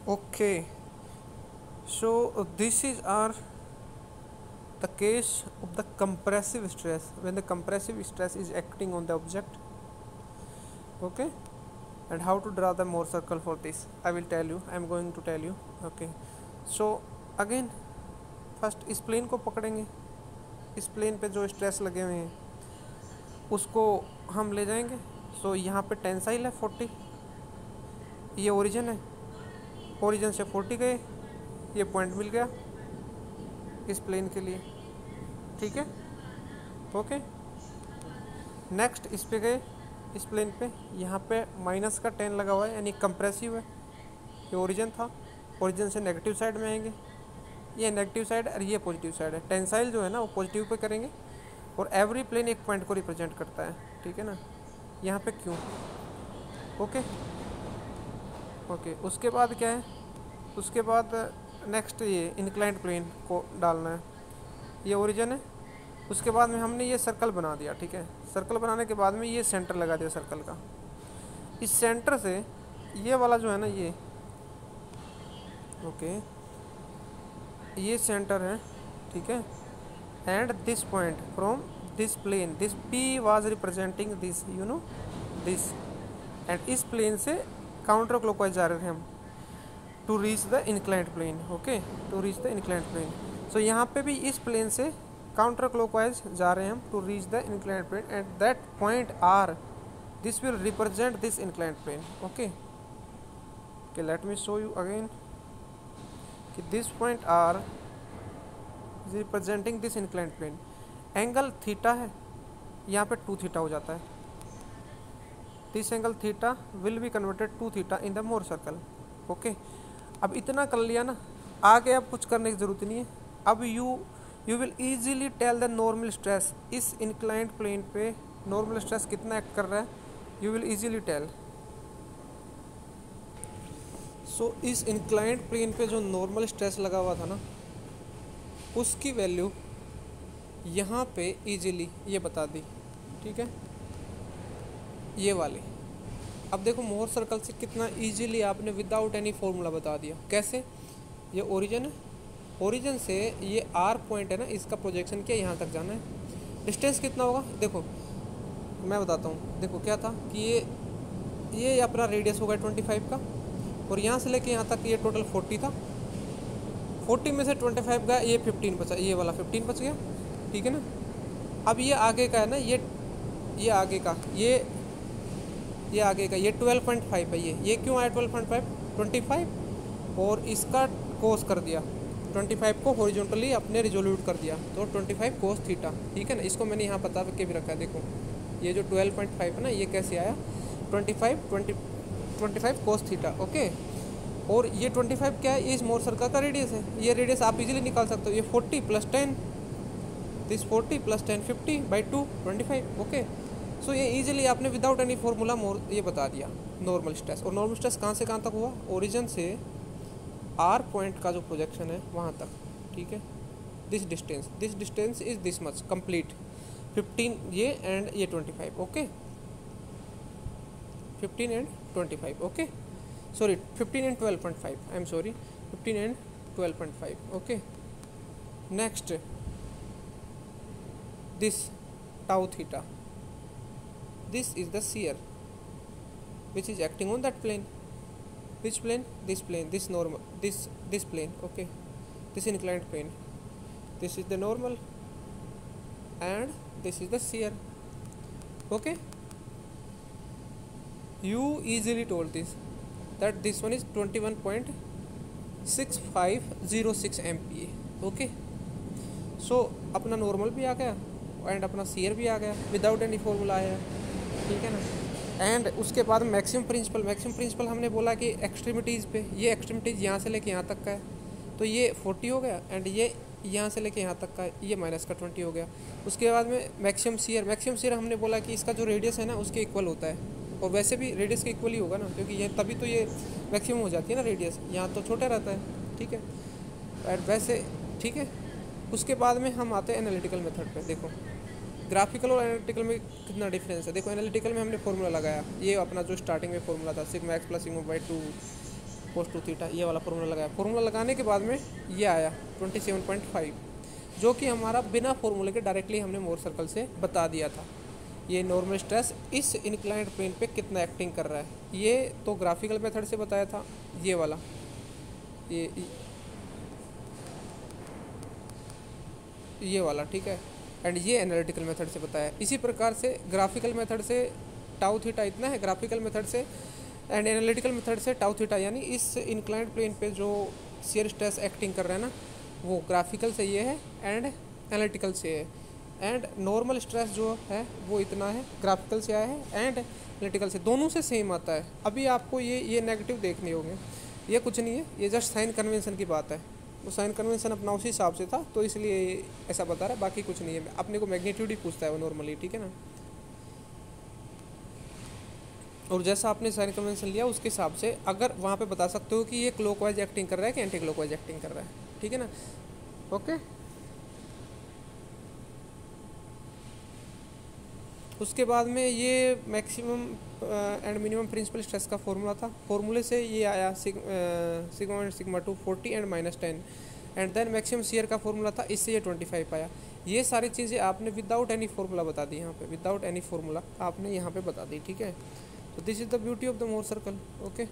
Okay, so this is our the case of the compressive stress when the compressive stress is acting on the object. Okay, and how to draw the Mohr circle for this I will tell you. I am going to tell you. Okay, so again first इस plane को पकड़ेंगे, इस plane पे जो stress लगे हुए हैं उसको हम ले जाएंगे. सो यहाँ पे टेंसाइल है 40, ये ओरिजिन है, ओरिजिन से 40 गए, ये पॉइंट मिल गया इस प्लेन के लिए. ठीक है, ओके. नेक्स्ट इस पे गए, इस प्लेन पे यहाँ पे माइनस का 10 लगा हुआ है यानी कंप्रेसिव है. ये ओरिजिन था, ओरिजिन से नेगेटिव साइड में आएंगे, ये नेगेटिव साइड और ये पॉजिटिव साइड है. टेंसाइल जो है ना वो पॉजिटिव पे करेंगे और एवरी प्लेन एक पॉइंट को रिप्रेजेंट करता है. ठीक है ना, यहाँ पे क्यों. Okay okay. उसके बाद क्या है, उसके बाद नेक्स्ट ये इंक्लाइंड प्लेन को डालना है, ये ओरिजिन है. उसके बाद में हमने ये सर्कल बना दिया. ठीक है, सर्कल बनाने के बाद में ये सेंटर लगा दिया सर्कल का. इस सेंटर से ये वाला जो है ना ये ओके ये सेंटर है. ठीक है, and this point from this plane, this P was representing this you know this, and इस प्लेन से काउंटर क्लॉकवाइज जा रहे थे हम to reach the inclined plane. Okay, to reach the inclined plane. So यहाँ पे भी इस प्लेन से काउंटर क्लॉकवाइज जा रहे हैं हम to reach the inclined plane, and that point R this will represent this inclined plane. Okay okay, let me show you again कि this point R is representing this inclined plane. Angle theta है, यहाँ पे 2 theta हो जाता है. This angle theta will be converted to theta in the Mohr circle. Okay, अब इतना कर लिया ना, आगे अब कुछ करने की ज़रूरत नहीं है. अब you will easily tell the normal stress. इस इंक्लाइंड प्लेन पे नॉर्मल स्ट्रेस कितना एक्ट कर रहा है, you will easily tell. So इस इंक्लाइंड प्लेन पे जो नॉर्मल स्ट्रेस लगा हुआ था ना, उसकी वैल्यू यहाँ पे इजीली ये बता दी. ठीक है, ये वाली. अब देखो मोर सर्कल से कितना इजीली आपने विदाउट एनी फॉर्मूला बता दिया. कैसे, ये ओरिजिन है, ओरिजिन से ये R पॉइंट है ना, इसका प्रोजेक्शन किया, यहाँ तक जाना है. डिस्टेंस कितना होगा देखो, मैं बताता हूँ. देखो क्या था कि ये अपना रेडियस होगा 25 का, और यहाँ से लेके यहाँ तक ये टोटल 40 था. 40 में से 25 का ये 15 बचा, ये वाला 15 बच गया. ठीक है ना. अब ये आगे का है ना, ये आगे का ये आगे का ये 12.5 है. ये क्यों आया 12.5, 25 और इसका कोस कर दिया, 25 को हॉरिजॉन्टली अपने रिजोल्यूट कर दिया, तो 25 कोस थीटा. ठीक है ना, इसको मैंने यहाँ बता के भी रखा है. देखो ये जो 12.5 है ना, ये कैसे आया, 25 कोस थीटा. ओके, और ये 25 क्या है, ये इस मोर सर्कल का रेडियस है. ये रेडियस आप इजीली निकाल सकते हो. ये 40 + 10, दिस 40 + 10 50/2 25. ओके, सो ये इजीली आपने विदाउट एनी फॉर्मूला ये बता दिया नॉर्मल स्ट्रेस. और नॉर्मल स्ट्रेस कहाँ से कहाँ तक हुआ, ओरिजिन से R पॉइंट का जो प्रोजेक्शन है वहाँ तक. ठीक है, this distance is this much complete. 15 ये एंड ये 25. Okay, 15 and 25. Okay, sorry 15 and 12.5, I am sorry, 15 and 12.5. okay, next this tau theta, this is the shear which is acting on that plane. Which plane, this plane, this normal, this plane. Okay, this inclined plane, this is the normal and this is the shear. Okay, you easily told this that this one is 21.6506 MPa. Okay, सो अपना normal भी आ गया and अपना shear भी आ गया without any formula आया. ठीक है ना. एंड उसके बाद मैक्सिमम प्रिंसिपल हमने बोला कि एक्सट्रीमिटीज़ पे, ये एक्सट्रीमिटीज़ यहाँ से लेके यहाँ तक का है, तो ये 40 हो गया, एंड ये यहाँ से लेके यहाँ तक का ये -20 हो गया. उसके बाद में मैक्सिमम सीयर हमने बोला कि इसका जो रेडियस है ना उसके इक्वल होता है, और वैसे भी रेडियस के इक्वल ही होगा ना, क्योंकि ये तभी तो ये मैक्सिमम हो जाती है ना रेडियस, यहाँ तो छोटा रहता है. ठीक है, एंड वैसे ठीक है. उसके बाद में हम आते हैं एनालिटिकल मेथड पे. देखो ग्राफिकल और एनालिटिकल में कितना डिफरेंस है. देखो एनालिटिकल में हमने फॉर्मूला लगाया, ये अपना जो स्टार्टिंग में फॉर्मूला था सिग्मा x + σ/2 cos 2 थीटा, ये वाला फॉर्मूला लगाया। फॉर्मूला लगाने के बाद में ये आया 27.5, जो कि हमारा बिना फॉर्मूले के डायरेक्टली हमने मोर सर्कल से बता दिया था। ये नॉर्मल स्ट्रेस इस इंक्लाइंड प्लेन पे कितना एक्टिंग कर रहा है, ये तो ग्राफिकल मेथड से बताया था, ये वाला ये वाला, ठीक है। एंड ये एनालिटिकल मेथड से बताया। इसी प्रकार से ग्राफिकल मेथड से टाउ थीटा इतना है ग्राफिकल मेथड से, एंड एनालिटिकल मेथड से टाउ थीटा, यानी इस इंक्लाइंड प्लेन पे जो शियर स्ट्रेस एक्टिंग कर रहा है ना, वो ग्राफिकल से ये है एंड एनालिटिकल से है। एंड नॉर्मल स्ट्रेस जो है वो इतना है, ग्राफिकल से आया है एंड एनालिटिकल से, दोनों से सेम आता है। अभी आपको ये नेगेटिव देखने होंगे, ये कुछ नहीं है, ये जस्ट साइन कन्वेंशन की बात है। वो साइन कन्वेंशन अपना उसी हिसाब से था, तो इसलिए ऐसा बता रहा है, बाकी कुछ नहीं है। अपने को मैग्नीट्यूड ही पूछता है वो नॉर्मली, ठीक है ना। और जैसा आपने साइन कन्वेंशन लिया उसके हिसाब से अगर वहाँ पे बता सकते हो कि ये क्लॉकवाइज एक्टिंग कर रहा है कि एंटी क्लॉकवाइज एक्टिंग कर रहा है, ठीक है ना। ओके, उसके बाद में ये maximum and minimum principal stress का फॉर्मूला था। फॉर्मूले से ये आया sigma and sigma 2 40 and -10, and then maximum shear का फॉर्मूला था, इससे ये 25 आया। ये सारी चीज़ें आपने विदाउट एनी फॉर्मूला बता दी, यहाँ पे विदाउट एनी फॉर्मूला आपने यहाँ पे बता दी, ठीक है। तो this is the beauty of the Mohr circle. Okay.